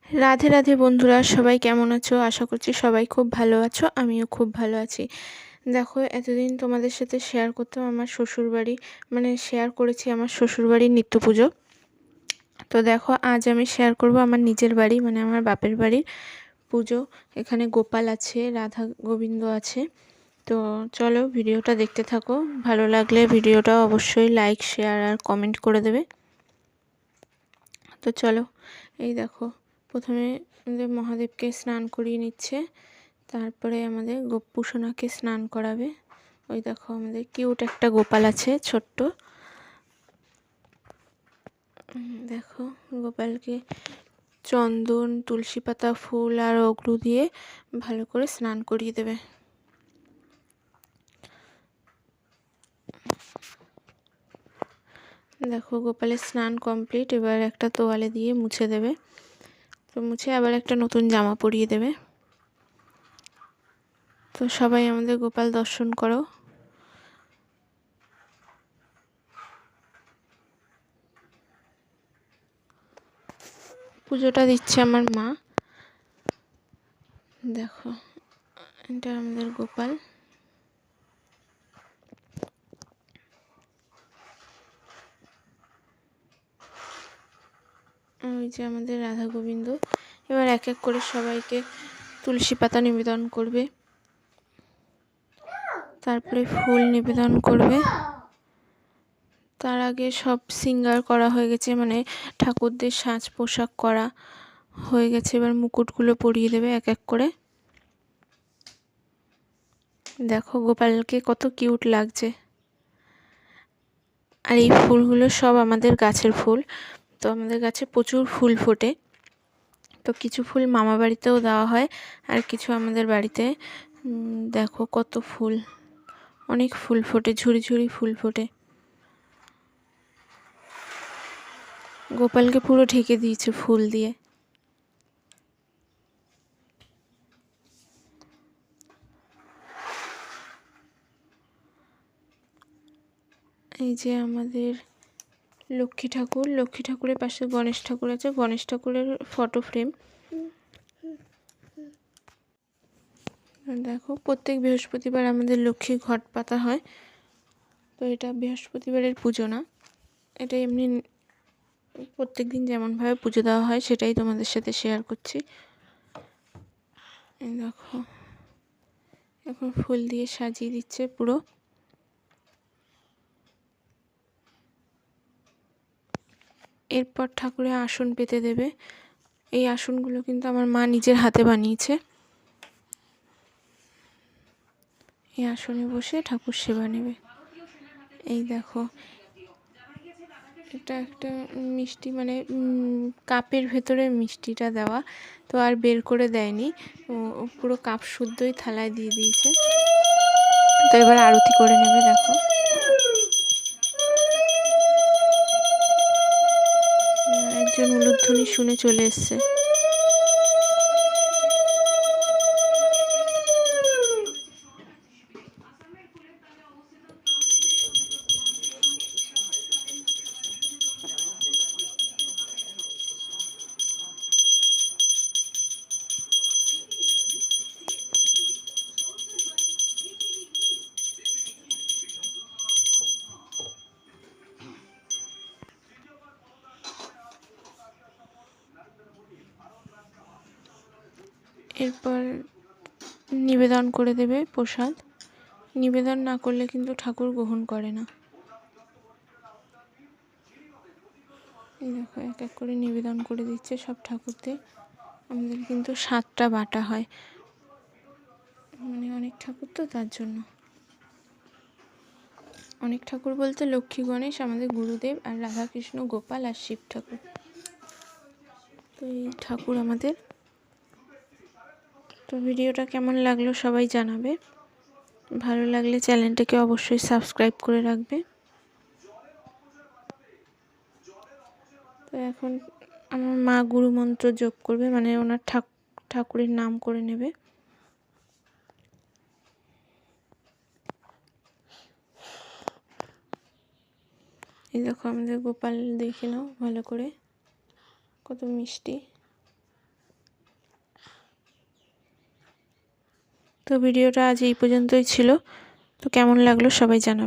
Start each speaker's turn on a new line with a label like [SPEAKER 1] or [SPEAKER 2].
[SPEAKER 1] রাধে রাধে বন্ধুরা, সবাই কেমন আছো? আশা করছি সবাই খুব ভালো আছো। আমিও খুব ভালো আছি। দেখো, এতদিন তোমাদের সাথে শেয়ার করতাম আমার শ্বশুরবাড়ি, মানে শেয়ার করেছি আমার শ্বশুরবাড়ির নিত্য পুজো। তো দেখো, আজ আমি শেয়ার করব আমার নিজের বাড়ি, মানে আমার বাপের বাড়ির পুজো। এখানে গোপাল আছে, রাধা গোবিন্দ আছে। তো চলো ভিডিওটা দেখতে থাকো। ভালো লাগলে ভিডিওটা অবশ্যই লাইক, শেয়ার আর কমেন্ট করে দেবে। তো চলো, এই দেখো, প্রথমে আমাদের মহাদেবকে স্নান করিয়ে নিচ্ছে, তারপরে আমাদের গোপুসোনাকে স্নান করাবে। ওই দেখো, আমাদের কিউট একটা গোপাল আছে, ছোট্ট। দেখো, গোপালকে চন্দন, তুলসী পাতা, ফুল আর অগ্রু দিয়ে ভালো করে স্নান করিয়ে দেবে। দেখো, গোপালের স্নান কমপ্লিট। এবার একটা তোয়ালে দিয়ে মুছে দেবে। তো মুছে আবার একটা নতুন জামা পরিয়ে দেবে। তো সবাই আমাদের গোপাল দর্শন করো। পুজোটা দিচ্ছে আমার মা। দেখো, এটা আমাদের গোপাল। ওই যে আমাদের রাধা গোবিন্দ। এবার এক এক করে সবাইকে তুলসী পাতা নিবেদন করবে, তারপরে ফুল নিবেদন করবে। তার আগে সব সিঙ্গার করা হয়ে গেছে, মানে ঠাকুরদের সাজ পোশাক করা হয়ে গেছে। এবার মুকুটগুলো পরিয়ে দেবে এক এক করে। দেখো, গোপালকে কত কিউট লাগছে। আর এই ফুলগুলো সব আমাদের গাছের ফুল। তো আমাদের গাছে প্রচুর ফুল ফোটে। তো কিছু ফুল মামা বাড়িতেও দেওয়া হয়, আর কিছু আমাদের বাড়িতে। দেখো কত ফুল, অনেক ফুল ফোটে, ঝুড়ি ঝুড়ি ফুল ফোটে। গোপালকে পুরো ঢেকে দিয়েছে ফুল দিয়ে। এই যে আমাদের লক্ষ্মী ঠাকুর, লক্ষ্মী ঠাকুরের পাশে গণেশ ঠাকুর আছে, গণেশ ঠাকুরের ফটো ফ্রেম। দেখো, প্রত্যেক বৃহস্পতিবার আমাদের লক্ষ্মী ঘট পাতা হয়। তো এটা বৃহস্পতিবারের পুজো না, এটা এমনি প্রত্যেক দিন যেমনভাবে পুজো দেওয়া হয় সেটাই তোমাদের সাথে শেয়ার করছি। দেখো, এখন ফুল দিয়ে সাজিয়ে দিচ্ছে পুরো। এরপর ঠাকুরের আসন পেতে দেবে। এই আসনগুলো কিন্তু আমার মা নিজের হাতে বানিয়েছে। এই আসনে বসে ঠাকুর সেবা নেবে। এই দেখো, এটা একটা মিষ্টি, মানে কাপের ভেতরে মিষ্টিটা দেওয়া, তো আর বের করে দেয়নি, পুরো কাপ শুদ্ধই থালায় দিয়ে দিয়েছে। তো এবার আরতি করে নেবে। দেখো, একজন উলুধ্বনি শুনে চলে এসছে। এরপর নিবেদন করে দেবে প্রসাদ। নিবেদন না করলে কিন্তু ঠাকুর গ্রহণ করে না। এই দেখো, এক এক করে নিবেদন করে দিচ্ছে সব ঠাকুরদের। আমাদের কিন্তু 7টা বাটা হয়, মানে অনেক ঠাকুর, তো তার জন্য। অনেক ঠাকুর বলতে লক্ষ্মী গণেশ, আমাদের গুরুদেব, আর রাধাকৃষ্ণ, গোপাল আর শিব ঠাকুর। তো এই ঠাকুর আমাদের। তো ভিডিওটা কেমন লাগলো সবাই জানাবে। ভালো লাগলে চ্যানেলটাকে অবশ্যই সাবস্ক্রাইব করে রাখবে। তো এখন আমার মা গুরু মন্ত্র যোগ করবে, মানে ওনার ঠাকুরের নাম করে নেবে। এই দেখো, আমাদের গোপাল দেখে নাও ভালো করে, কত মিষ্টি। তো ভিডিওটা আজ এই পর্যন্তই ছিল। তো কেমন লাগলো সবাই জানাবে।